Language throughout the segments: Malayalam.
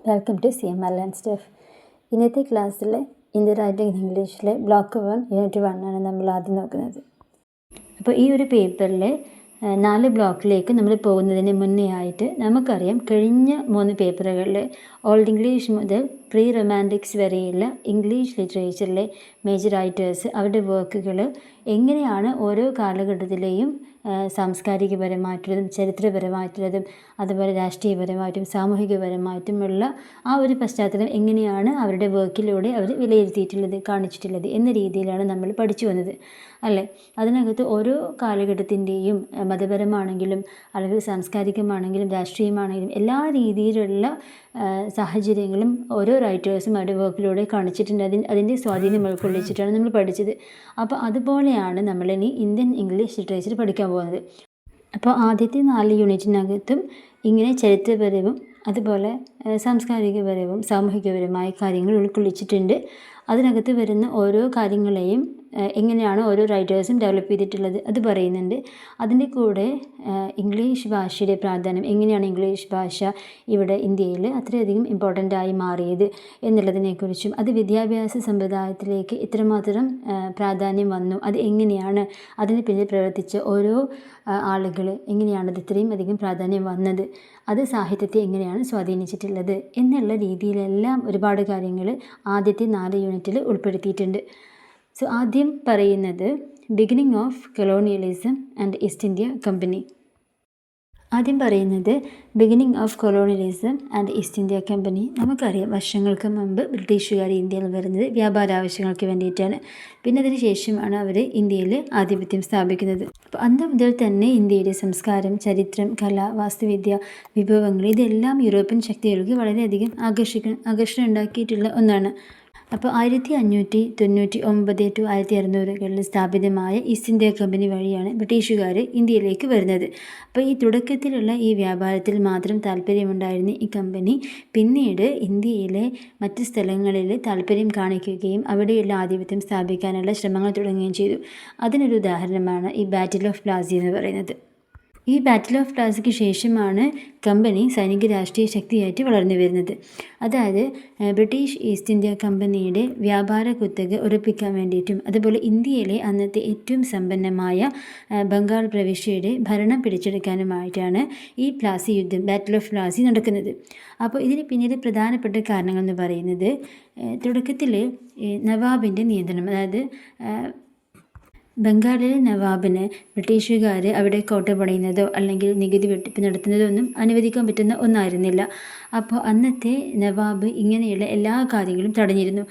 Welcome to CMR Learn Stuff. ഇന്നത്തെ ക്ലാസ്സിൽ ഇന്ത്യൻ റൈറ്റിംഗ് ഇംഗ്ലീഷിലെ ബ്ലോക്ക് 1 യൂണിറ്റ് 1 ആണ് നമ്മൾ ആദ്യം നോക്കുന്നത്. അപ്പോൾ ഈ ഒരു പേപ്പറിൽ 4 ബ്ലോക്കിലേക്ക് നമ്മൾ പോകുന്നതിന് മുന്നേ ആയിട്ട് നമുക്കറിയാം കഴിഞ്ഞ 3 പേപ്പറുകളിൽ ഓൾഡ് ഇംഗ്ലീഷ് മുതൽ പ്രീ റൊമാൻറ്റിക്സ് വരെയുള്ള ഇംഗ്ലീഷ് ലിറ്ററേച്ചറിലെ മേജർ റൈറ്റേഴ്സ് അവരുടെ വർക്കുകൾ എങ്ങനെയാണ് ഓരോ കാലഘട്ടത്തിലെയും സാംസ്കാരികപരമായിട്ടുള്ളതും ചരിത്രപരമായിട്ടുള്ളതും അതുപോലെ രാഷ്ട്രീയപരമായിട്ടും സാമൂഹികപരമായിട്ടുമുള്ള ആ ഒരു പശ്ചാത്തലം എങ്ങനെയാണ് അവരുടെ വർക്കിലൂടെ അവർ വിലയിരുത്തിയിട്ടുള്ളത് കാണിച്ചിട്ടുള്ളത് എന്ന രീതിയിലാണ് നമ്മൾ പഠിച്ചു വന്നത് അല്ലേ. അതിനകത്ത് ഓരോ കാലഘട്ടത്തിൻ്റെയും മതപരമാണെങ്കിലും അല്ലെങ്കിൽ സാംസ്കാരികമാണെങ്കിലും രാഷ്ട്രീയമാണെങ്കിലും എല്ലാ രീതിയിലുള്ള സാഹചര്യങ്ങളും ഓരോ റൈറ്റേഴ്സും അവരുടെ വർക്കിലൂടെ കാണിച്ചിട്ടുണ്ട്. അതിൻ്റെ സ്വാധീനം ഉൾക്കൊള്ളിച്ചിട്ടാണ് നമ്മൾ പഠിച്ചത്. അപ്പോൾ അതുപോലെയാണ് നമ്മളിനി ഇന്ത്യൻ ഇംഗ്ലീഷ് ലിറ്ററേച്ചർ പഠിക്കാൻ പോകുന്നത്. അപ്പോൾ ആദ്യത്തെ 4 യൂണിറ്റിനകത്തും ഇങ്ങനെ ചരിത്രപരവും അതുപോലെ സാംസ്കാരികപരവും സാമൂഹികപരമായ കാര്യങ്ങൾ ഉൾക്കൊള്ളിച്ചിട്ടുണ്ട്. അതിനകത്ത് വരുന്ന ഓരോ കാര്യങ്ങളെയും എങ്ങനെയാണ് ഓരോ റൈറ്റേഴ്സും ഡെവലപ്പ് ചെയ്തിട്ടുള്ളത് അത് പറയുന്നുണ്ട്. അതിൻ്റെ കൂടെ ഇംഗ്ലീഷ് ഭാഷയുടെ പ്രാധാന്യം, എങ്ങനെയാണ് ഇംഗ്ലീഷ് ഭാഷ ഇവിടെ ഇന്ത്യയിൽ അത്രയധികം ഇമ്പോർട്ടൻ്റ് ആയി മാറിയത് എന്നുള്ളതിനെക്കുറിച്ചും അത് വിദ്യാഭ്യാസ സമ്പ്രദായത്തിലേക്ക് ഇത്രമാത്രം പ്രാധാന്യം വന്നു, അത് എങ്ങനെയാണ് അതിന് പിന്നിൽ പ്രവർത്തിച്ച ഓരോ ആളുകൾ എങ്ങനെയാണ് അത് ഇത്രയും അധികം പ്രാധാന്യം വന്നത്, അത് സാഹിത്യത്തെ എങ്ങനെയാണ് സ്വാധീനിച്ചിട്ടുള്ളത് എന്നുള്ള രീതിയിലെല്ലാം ഒരുപാട് കാര്യങ്ങൾ ആദ്യത്തെ 4 യൂണിറ്റിൽ ഉൾപ്പെടുത്തിയിട്ടുണ്ട്. സോ ആദ്യം പറയുന്നത് beginning of colonialism and east India company. ആദ്യം പറയുന്നത് beginning of colonialism and east India company. നമുക്കറിയാം വർഷങ്ങൾക്ക് മുമ്പ് ബ്രിട്ടീഷുകാർ ഇന്ത്യയിൽ വരുന്നത് വ്യാപാര ആവശ്യങ്ങൾക്ക് വേണ്ടിയിട്ടാണ്. പിന്നെ അതിന് ശേഷമാണ് അവർ ഇന്ത്യയിൽ ആധിപത്യം സ്ഥാപിക്കുന്നത്. അപ്പോൾ അന്ന് മുതൽ തന്നെ ഇന്ത്യയുടെ സംസ്കാരം, ചരിത്രം, കല, വാസ്തുവിദ്യ, വിഭവങ്ങൾ ഇതെല്ലാം യൂറോപ്യൻ ശക്തികൾക്ക് വളരെയധികം ആകർഷണം ഉണ്ടാക്കിയിട്ടുള്ള ഒന്നാണ്. അപ്പോൾ 1599 to 1600 സ്ഥാപിതമായ ഈസ്റ്റ് ഇന്ത്യ കമ്പനി വഴിയാണ് ബ്രിട്ടീഷുകാർ ഇന്ത്യയിലേക്ക് വരുന്നത്. അപ്പോൾ ഈ തുടക്കത്തിലുള്ള ഈ വ്യാപാരത്തിൽ മാത്രം താല്പര്യമുണ്ടായിരുന്ന ഈ കമ്പനി പിന്നീട് ഇന്ത്യയിലെ മറ്റ് സ്ഥലങ്ങളിൽ താല്പര്യം കാണിക്കുകയും അവിടെയുള്ള ആധിപത്യം സ്ഥാപിക്കാനുള്ള ശ്രമങ്ങൾ തുടങ്ങുകയും ചെയ്തു. അതിനൊരു ഉദാഹരണമാണ് ഈ ബാറ്റിൽ ഓഫ് പ്ലാസി എന്ന് പറയുന്നത്. ഈ ബാറ്റിൽ ഓഫ് പ്ലാസിക്ക് ശേഷമാണ് കമ്പനി സൈനിക രാഷ്ട്രീയ ശക്തിയായിട്ട് വളർന്നു വരുന്നത്. അതായത് ബ്രിട്ടീഷ് ഈസ്റ്റ് ഇന്ത്യ കമ്പനിയുടെ വ്യാപാര കുത്തക ഉറപ്പിക്കാൻ വേണ്ടിയിട്ടും അതുപോലെ ഇന്ത്യയിലെ അന്നത്തെ ഏറ്റവും സമ്പന്നമായ ബംഗാൾ പ്രവിശ്യയുടെ ഭരണം പിടിച്ചെടുക്കാനുമായിട്ടാണ് ഈ പ്ലാസി യുദ്ധം, ബാറ്റിൽ ഓഫ് പ്ലാസി നടക്കുന്നത്. അപ്പോൾ ഇതിന് പിന്നീട് പ്രധാനപ്പെട്ട കാരണങ്ങൾ എന്ന് പറയുന്നത് തുടക്കത്തിൽ നവാബിൻ്റെ നിയന്ത്രണം, അതായത് ബംഗാളിലെ നവാബിന് ബ്രിട്ടീഷുകാർ അവിടെ കോട്ട പണിയുന്നതോ അല്ലെങ്കിൽ നികുതി വെട്ടിപ്പ് നടത്തുന്നതോ ഒന്നും അനുവദിക്കാൻ പറ്റുന്ന ഒന്നായിരുന്നില്ല. അപ്പോൾ അന്നത്തെ നവാബ് ഇങ്ങനെയുള്ള എല്ലാ കാര്യങ്ങളും തടഞ്ഞിരുന്നു.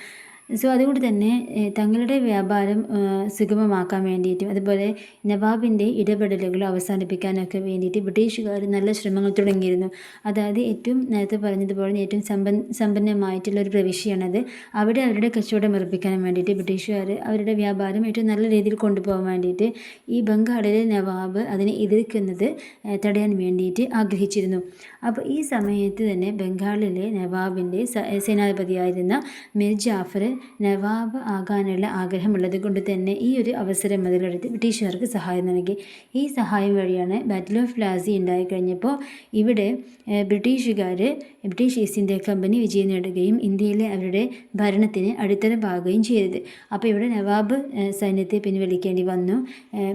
സോ അതുകൊണ്ട് തന്നെ തങ്ങളുടെ വ്യാപാരം സുഗമമാക്കാൻ വേണ്ടിയിട്ടും അതുപോലെ നവാബിൻ്റെ ഇടപെടലുകൾ അവസാനിപ്പിക്കാനൊക്കെ വേണ്ടിയിട്ട് ബ്രിട്ടീഷുകാർ നല്ല ശ്രമങ്ങൾ തുടങ്ങിയിരുന്നു. അതായത് ഏറ്റവും നേരത്തെ പറഞ്ഞതുപോലെ ഏറ്റവും സമ്പന്നമായിട്ടുള്ള ഒരു പ്രവിശ്യയാണത്. അവിടെ അവരുടെ കച്ചവടം ഉറപ്പിക്കാൻ വേണ്ടിയിട്ട് ബ്രിട്ടീഷുകാർ അവരുടെ വ്യാപാരം ഏറ്റവും നല്ല രീതിയിൽ കൊണ്ടുപോകാൻ വേണ്ടിയിട്ട് ഈ ബംഗാളിലെ നവാബ് അതിനെ എതിർക്കുന്നത് തടയാൻ വേണ്ടിയിട്ട് ആഗ്രഹിച്ചിരുന്നു. അപ്പോൾ ഈ സമയത്ത് തന്നെ ബംഗാളിലെ നവാബിൻ്റെ സേനാധിപതിയായിരുന്ന മിർ ജാഫർ നവാബ് ആകാനുള്ള ആഗ്രഹമുള്ളത് കൊണ്ട് തന്നെ ഈ ഒരു അവസരം മുതലെടുത്ത് ബ്രിട്ടീഷുകാർക്ക് സഹായം നൽകി. ഈ സഹായം വഴിയാണ് ബാറ്റിൽ ഓഫ് പ്ലാസി ഉണ്ടായിക്കഴിഞ്ഞപ്പോൾ ഇവിടെ ബ്രിട്ടീഷ് ഈസ്റ്റ് ഇന്ത്യ കമ്പനി വിജയം നേടുകയും ഇന്ത്യയിലെ അവരുടെ ഭരണത്തിന് അടിത്തറ പാകുകയും ചെയ്തത്. അപ്പോൾ ഇവിടെ നവാബ് സൈന്യത്തെ പിൻവലിക്കേണ്ടി വന്നു,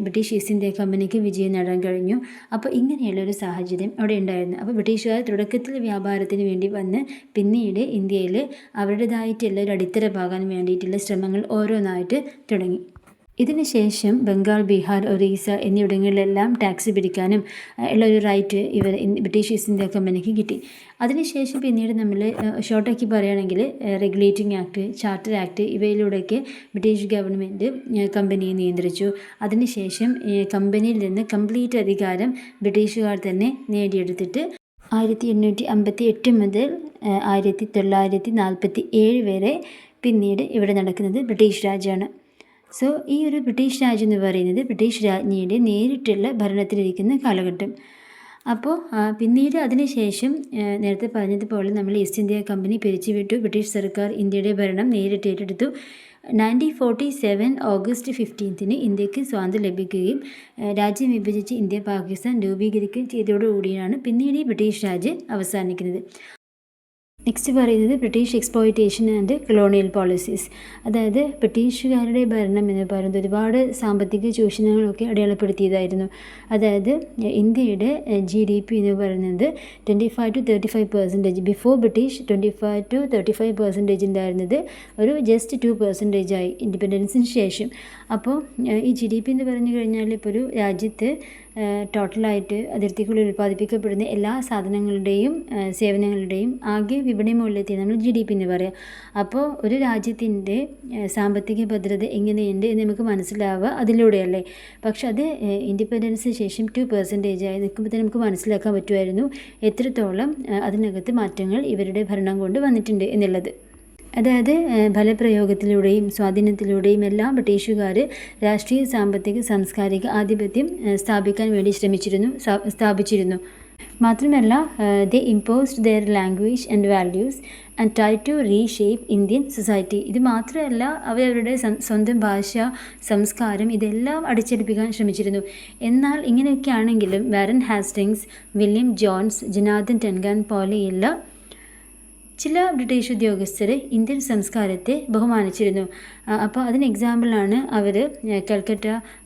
ബ്രിട്ടീഷ് ഈസ്റ്റ് ഇന്ത്യ കമ്പനിക്ക് വിജയം നേടാൻ കഴിഞ്ഞു. അപ്പോൾ ഇങ്ങനെയുള്ളൊരു സാഹചര്യം അവിടെ ഉണ്ടായിരുന്നു. അപ്പോൾ ബ്രിട്ടീഷുകാർ തുടക്കത്തിൽ വ്യാപാരത്തിന് വേണ്ടി വന്ന് പിന്നീട് ഇന്ത്യയിൽ അവരുടേതായിട്ടുള്ള ഒരു അടിത്തറ പാകാൻ വേണ്ടിയിട്ടുള്ള ശ്രമങ്ങൾ ഓരോന്നായിട്ട് തുടങ്ങി. ഇതിനുശേഷം ബംഗാൾ, ബീഹാർ, ഒറീസ എന്നിവിടങ്ങളിലെല്ലാം ടാക്സ് പിടിക്കാനും ഉള്ള ഒരു റൈറ്റ് ബ്രിട്ടീഷ് ഈസ്റ്റ് ഇന്ത്യ കമ്പനിക്ക് കിട്ടി. അതിനുശേഷം പിന്നീട് നമ്മൾ ഷോർട്ടാക്കി പറയുകയാണെങ്കിൽ റെഗുലേറ്റിംഗ് ആക്ട്, ചാർട്ടർ ആക്ട് ഇവയിലൂടെയൊക്കെ ബ്രിട്ടീഷ് ഗവൺമെൻറ് കമ്പനിയെ നിയന്ത്രിച്ചു. അതിനുശേഷം കമ്പനിയിൽ നിന്ന് കംപ്ലീറ്റ് അധികാരം ബ്രിട്ടീഷുകാർ തന്നെ നേടിയെടുത്തിട്ട് 1858 മുതൽ 1947 വരെ പിന്നീട് ഇവിടെ നടക്കുന്നത് ബ്രിട്ടീഷ് രാജ്യമാണ്. സോ ഈ ഒരു ബ്രിട്ടീഷ് രാജ്യം എന്ന് പറയുന്നത് ബ്രിട്ടീഷ് രാജ്ഞിയുടെ നേരിട്ടുള്ള ഭരണത്തിലിരിക്കുന്ന കാലഘട്ടം. അപ്പോൾ പിന്നീട് അതിനുശേഷം നേരത്തെ പറഞ്ഞതുപോലെ നമ്മൾ ഈസ്റ്റ് ഇന്ത്യ കമ്പനി പിരിച്ചുവിട്ടു, ബ്രിട്ടീഷ് സർക്കാർ ഇന്ത്യയുടെ ഭരണം നേരിട്ട് ഏറ്റെടുത്തു. 1947 ഓഗസ്റ്റ് 15 ഇന്ത്യക്ക് സ്വാതന്ത്ര്യം ലഭിക്കുകയും രാജ്യം വിഭജിച്ച് ഇന്ത്യ പാകിസ്ഥാൻ രൂപീകരിക്കുകയും ചെയ്തതോടുകൂടിയാണ് പിന്നീട് ഈ ബ്രിട്ടീഷ് രാജ് അവസാനിക്കുന്നത്. നെക്സ്റ്റ് പറയുന്നത് British exploitation and colonial policies. അതായത് ബ്രിട്ടീഷുകാരുടെ ഭരണം എന്ന് പറയുന്നത് ഒരുപാട് സാമ്പത്തിക ചൂഷണങ്ങളൊക്കെ അടയാളപ്പെടുത്തിയതായിരുന്നു. അതായത് ഇന്ത്യയുടെ GDP എന്ന് പറയുന്നത് 25-35%. ബിഫോർ ബ്രിട്ടീഷ് 25-35% ഉണ്ടായിരുന്നത് ഒരു ജസ്റ്റ് 2% ആയി ഇൻഡിപെൻഡൻസിന് ശേഷം. അപ്പോൾ ഈ GDP എന്ന് പറഞ്ഞു കഴിഞ്ഞാൽ ഇപ്പോൾ ഒരു രാജ്യത്ത് ടോട്ടലായിട്ട് അതിർത്തിക്കുള്ളിൽ ഉൽപ്പാദിപ്പിക്കപ്പെടുന്ന എല്ലാ സാധനങ്ങളുടെയും സേവനങ്ങളുടെയും ആകെ വിപണി മൂല്യത്തെ നമ്മൾ GDP എന്ന് പറയാം. അപ്പോൾ ഒരു രാജ്യത്തിൻ്റെ സാമ്പത്തിക ഭദ്രത എങ്ങനെയുണ്ട് എന്ന് നമുക്ക് മനസ്സിലാവുക അതിലൂടെയല്ലേ. പക്ഷെ അത് ഇൻഡിപെൻഡൻസിന് ശേഷം 2% ആയി നിൽക്കുമ്പോൾ തന്നെ നമുക്ക് മനസ്സിലാക്കാൻ പറ്റുമായിരുന്നു എത്രത്തോളം അതിനകത്ത് മാറ്റങ്ങൾ ഇവരുടെ ഭരണം കൊണ്ട് വന്നിട്ടുണ്ട് എന്നുള്ളത്. അതായത് ഫലപ്രയോഗത്തിലൂടെയും സ്വാധീനത്തിലൂടെയും എല്ലാം ബ്രിട്ടീഷുകാർ രാഷ്ട്രീയ സാമ്പത്തിക സാംസ്കാരിക ആധിപത്യം സ്ഥാപിക്കാൻ വേണ്ടി സ്ഥാപിച്ചിരുന്നു. മാത്രമല്ല they imposed their language and values and try to reshape Indian society. ഇത് മാത്രമല്ല അവരവരുടെ സ്വന്തം ഭാഷ, സംസ്കാരം ഇതെല്ലാം അടിച്ചേൽപ്പിക്കാൻ ശ്രമിച്ചിരുന്നു. എന്നാൽ ഇങ്ങനെയൊക്കെ ആണെങ്കിലും Warren Hastings, William Jones, Jonathan Duncan പോലെയുള്ള ചില ബ്രിട്ടീഷ് ഉദ്യോഗസ്ഥർ ഇന്ത്യൻ സംസ്കാരത്തെ ബഹുമാനിച്ചിരുന്നു. അപ്പോൾ അതിന് എക്സാമ്പിളാണ് അവർ കൽക്കട്ട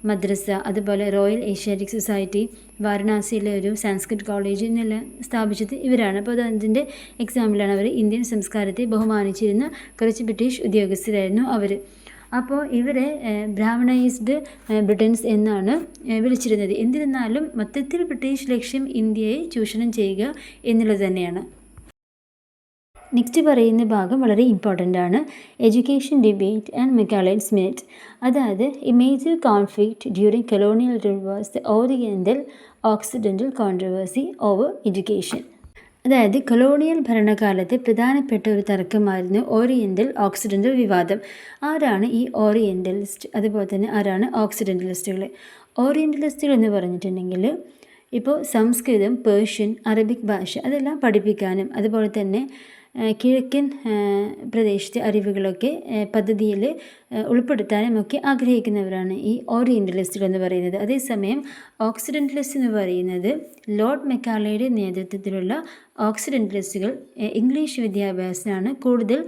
മദ്രസ, അതുപോലെ റോയൽ ഏഷ്യാറ്റിക് സൊസൈറ്റി, വാരണാസിയിലെ ഒരു സാൻസ്ക്രിറ്റ് കോളേജ് എന്നെല്ലാം സ്ഥാപിച്ചത് ഇവരാണ്. അപ്പോൾ അതിൻ്റെ എക്സാമ്പിളാണ് അവർ ഇന്ത്യൻ സംസ്കാരത്തെ ബഹുമാനിച്ചിരുന്ന കുറച്ച് ബ്രിട്ടീഷ് ഉദ്യോഗസ്ഥരായിരുന്നു അവർ. അപ്പോൾ ഇവരെ ബ്രാഹ്മണൈസ്ഡ് ബ്രിട്ടൻസ് എന്നാണ് വിളിച്ചിരുന്നത്. എന്നിരുന്നാലും മൊത്തത്തിൽ ബ്രിട്ടീഷ് ലക്ഷ്യം ഇന്ത്യയെ ചൂഷണം ചെയ്യുക എന്നുള്ളത് തന്നെയാണ്. നെക്സ്റ്റ് പറയുന്ന ഭാഗം വളരെ ഇമ്പോർട്ടൻ്റ് ആണ്. Education debate and Macaulay's minute. അതായത് a major conflict during colonial rule was the oriental occidental controversy over education. അതായത് കൊളോണിയൽ ഭരണകാലത്തെ പ്രധാനപ്പെട്ട ഒരു തർക്കമായിരുന്നു ഓറിയൻ്റൽ ഓക്സിഡൻ്റൽ വിവാദം. ആരാണ് ഈ ഓറിയൻ്റലിസ്റ്റ്, അതുപോലെ തന്നെ ആരാണ് ഓക്സിഡൻ്റലിസ്റ്റുകൾ? ഓറിയൻ്റലിസ്റ്റുകൾ എന്ന് പറഞ്ഞിട്ടുണ്ടെങ്കിൽ ഇപ്പോൾ സംസ്കൃതം, പേർഷ്യൻ, അറബിക് ഭാഷ അതെല്ലാം പഠിപ്പിക്കാനും അതുപോലെ തന്നെ കിഴക്കൻ പ്രദേശത്തെ അറിവുകളൊക്കെ പദ്ധതിയിൽ ഉൾപ്പെടുത്താനും ഒക്കെ ആഗ്രഹിക്കുന്നവരാണ് ഈ ഓറിയൻ്റലിസ്റ്റുകൾ എന്ന് പറയുന്നത്. അതേസമയം ഓക്സിഡൻ്റലിസ്റ്റ് എന്ന് പറയുന്നത് ലോർഡ് മെക്കാലെയുടെ നേതൃത്വത്തിലുള്ള ഓക്സിഡൻ്റലിസ്റ്റുകൾ ഇംഗ്ലീഷ് വിദ്യാഭ്യാസത്തിനാണ് കൂടുതൽ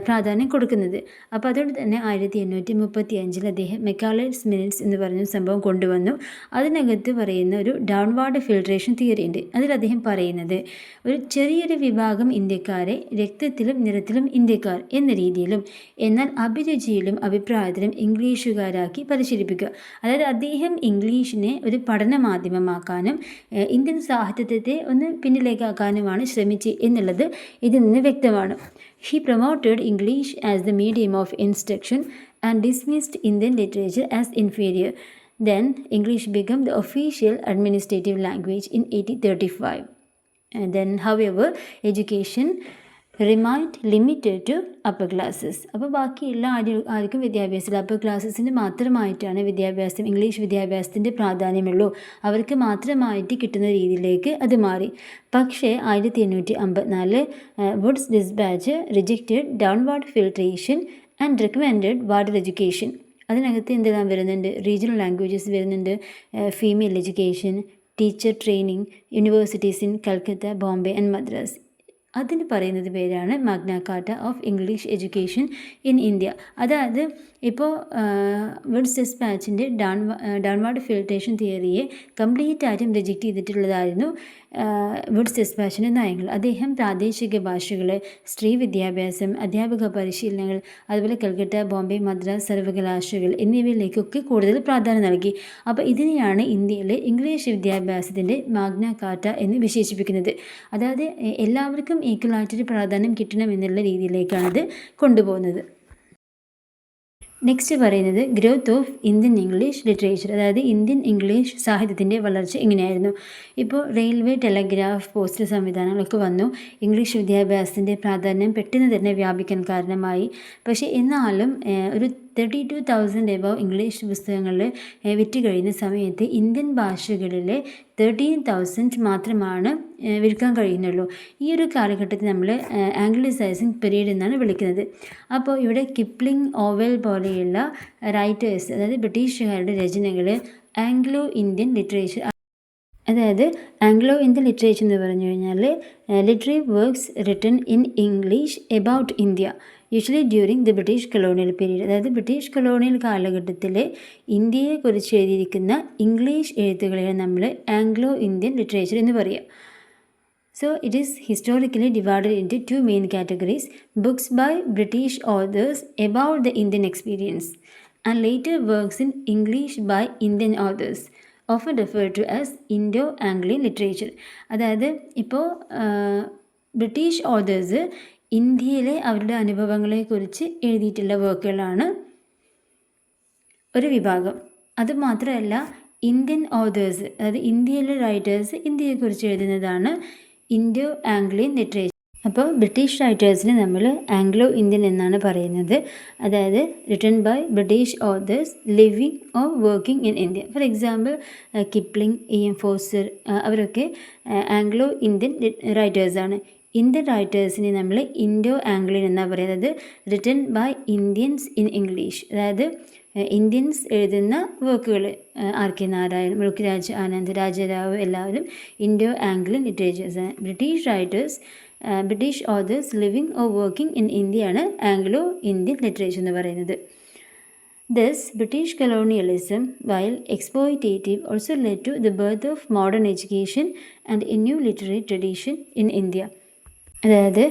പ്രാധാന്യം കൊടുക്കുന്നത്. അപ്പോൾ അതുകൊണ്ട് തന്നെ 1835 അദ്ദേഹം മെക്കാലേഡ്സ് മിനിറ്റ്സ് എന്ന് പറഞ്ഞ സംഭവം കൊണ്ടുവന്നു. അതിനകത്ത് പറയുന്ന ഒരു ഡൗൺവാർഡ് ഫിൽട്രേഷൻ തിയറി ഉണ്ട്. അതിൽ അദ്ദേഹം പറയുന്നത് ഒരു ചെറിയൊരു വിഭാഗം ഇന്ത്യക്കാരെ രക്തത്തിലും നിറത്തിലും ഇന്ത്യക്കാർ എന്ന രീതിയിലും എന്നാൽ അഭിരുചിയിലും അഭിപ്രായത്തിലും ഇംഗ്ലീഷുകാരാക്കി പരിശീലിപ്പിക്കുക. അതായത് അദ്ദേഹം ഇംഗ്ലീഷിനെ ഒരു പഠന മാധ്യമമാക്കാനും ഇന്ത്യൻ സാഹിത്യത്തെ ഒന്ന് പിന്നിലേക്കാക്കാനുമാണ് ശ്രമിച്ചത് എന്നുള്ളത് ഇതിൽ നിന്ന് വ്യക്തമാണ്. He promoted English as the medium of instruction and dismissed Indian literature as inferior. Then English became the official administrative language in 1835. And then, however, education remained limited to upper classes. അപ്പോൾ ബാക്കിയുള്ള ആർക്കും വിദ്യാഭ്യാസത്തിൽ അപ്പർ ക്ലാസ്സസിന് മാത്രമായിട്ടാണ് വിദ്യാഭ്യാസം, ഇംഗ്ലീഷ് വിദ്യാഭ്യാസത്തിൻ്റെ പ്രാധാന്യമുള്ളൂ, അവർക്ക് മാത്രമായിട്ട് കിട്ടുന്ന രീതിയിലേക്ക് അത് മാറി. പക്ഷേ 1854 Woods dispatch rejected downward filtration and recommended warder education. അതിനകത്ത് എന്തെല്ലാം വരുന്നുണ്ട്? റീജിയണൽ ലാംഗ്വേജസ് വരുന്നുണ്ട്, female education, teacher training, universities in Calcutta, Bombay and Madras. അതിന് പറയുന്നത് പേരാണ് Magna Carta of English education in India. അതായത് ഇപ്പോൾ വുഡ്സ് ഡിസ്പാച്ചിൻ്റെ ഡൗൺവാർഡ് ഫിൽട്രേഷൻ തിയറിയെ കംപ്ലീറ്റ് ആയിട്ടും റിജക്റ്റ് ചെയ്തിട്ടുള്ളതായിരുന്നു വുഡ്സ് ഡിസ്പാച്ചിൻ്റെ നയങ്ങൾ. അദ്ദേഹം പ്രാദേശിക ഭാഷകൾ, സ്ത്രീ വിദ്യാഭ്യാസം, അധ്യാപക പരിശീലനങ്ങൾ, അതുപോലെ കൽക്കട്ട, ബോംബെ, മദ്രാസ് സർവകലാശാലകൾ എന്നിവയിലേക്കൊക്കെ കൂടുതൽ പ്രാധാന്യം നൽകി. അപ്പോൾ ഇതിനെയാണ് ഇന്ത്യയിലെ ഇംഗ്ലീഷ് വിദ്യാഭ്യാസത്തിൻ്റെ മാഗ്ന കാർട്ട എന്ന് വിശേഷിപ്പിക്കുന്നത്. അതായത് എല്ലാവർക്കും ഈക്വലായിട്ടൊരു പ്രാധാന്യം കിട്ടണം എന്നുള്ള രീതിയിലേക്കാണിത് കൊണ്ടുപോകുന്നത്. നെക്സ്റ്റ് പറയുന്നത് growth of Indian English literature. അതായത് ഇന്ത്യൻ ഇംഗ്ലീഷ് സാഹിത്യത്തിൻ്റെ വളർച്ച എങ്ങനെയായിരുന്നു? ഇപ്പോൾ റെയിൽവേ, ടെലഗ്രാഫ്, പോസ്റ്റൽ സംവിധാനങ്ങളൊക്കെ വന്നു. ഇംഗ്ലീഷ് വിദ്യാഭ്യാസത്തിൻ്റെ പ്രാധാന്യം പെട്ടെന്ന് തന്നെ വ്യാപിക്കാൻ കാരണമായി. പക്ഷേ എന്നാലും ഒരു 32,000 എബവ് ഇംഗ്ലീഷ് പുസ്തകങ്ങളിൽ വിറ്റ് കഴിയുന്ന സമയത്ത് ഇന്ത്യൻ ഭാഷകളിലെ 13,000 മാത്രമാണ് വിൽക്കാൻ കഴിയുന്നുള്ളൂ. ഈ ഒരു കാലഘട്ടത്തിൽ നമ്മൾ ആംഗ്ലിസൈസിങ് പീരീഡ് എന്നാണ് വിളിക്കുന്നത്. അപ്പോൾ ഇവിടെ കിപ്ലിംഗ്, ഓവൽ പോലെയുള്ള റൈറ്റേഴ്സ്, അതായത് ബ്രിട്ടീഷുകാരുടെ രചനകൾ ആംഗ്ലോ ഇന്ത്യൻ ലിറ്ററേച്ചർ അതായത് ആംഗ്ലോ ഇന്ത്യൻ ലിറ്ററേച്ചർ എന്ന് പറഞ്ഞു കഴിഞ്ഞാൽ literary works written in English about India usually during the British colonial period. അതായത് ബ്രിട്ടീഷ് കൊളോണിയൽ കാലഘട്ടത്തിൽ ഇന്ത്യയെക്കുറിച്ച് എഴുതിയിരിക്കുന്ന ഇംഗ്ലീഷ് എഴുത്തുകളെയാണ് നമ്മൾ ആംഗ്ലോ ഇന്ത്യൻ ലിറ്ററേച്ചർ എന്ന് പറയുക. So it is historically divided into two main categories: books by British authors about the Indian experience and later works in English by Indian authors, often referred to as Indo-Anglian literature. അതായത് ഇപ്പോൾ ബ്രിട്ടീഷ് ഓതേഴ്സ് ഇന്ത്യയിലെ അവരുടെ അനുഭവങ്ങളെക്കുറിച്ച് എഴുതിയിട്ടുള്ള വർക്കുകളാണ് ഒരു വിഭാഗം. അതുമാത്രമല്ല ഇന്ത്യൻ ഓതേഴ്സ്, അതായത് ഇന്ത്യയിലെ റൈറ്റേഴ്സ് ഇന്ത്യയെക്കുറിച്ച് എഴുതുന്നതാണ് ഇൻഡോ ആംഗ്ലിയൻ ലിറ്ററേച്ചർ. അപ്പോൾ ബ്രിട്ടീഷ് റൈറ്റേഴ്സിന് നമ്മൾ ആംഗ്ലോ ഇന്ത്യൻ എന്നാണ് പറയുന്നത്. അതായത് written by British authors living or working in India. For example Kipling, E.M. Forster, അവരൊക്കെ ആംഗ്ലോ ഇന്ത്യൻ റൈറ്റേഴ്സാണ്. ഇന്ത്യൻ റൈറ്റേഴ്സിനെ നമ്മൾ ഇൻഡോ ആംഗ്ലിയൻ എന്നാണ് പറയുന്നത്. Written by Indians in English. അതായത് ഇന്ത്യൻസ് എഴുതുന്ന വർക്കുകൾ, ആർ കെ നാരായൺ, മുൾക്ക്രാജ് ആനന്ദ്, രാജാറാവ് എല്ലാവരും ഇൻഡോ ആംഗ്ലിയൻ ലിറ്ററേച്ചേഴ്സാണ്. British authors living or working in ഇന്ത്യയാണ് ആംഗ്ലോ ഇന്ത്യൻ ലിറ്ററേച്ചർ എന്ന് പറയുന്നത്. Thus, British colonialism, while exploitative, also led to the birth of modern education and a new literary tradition in India. അതായത്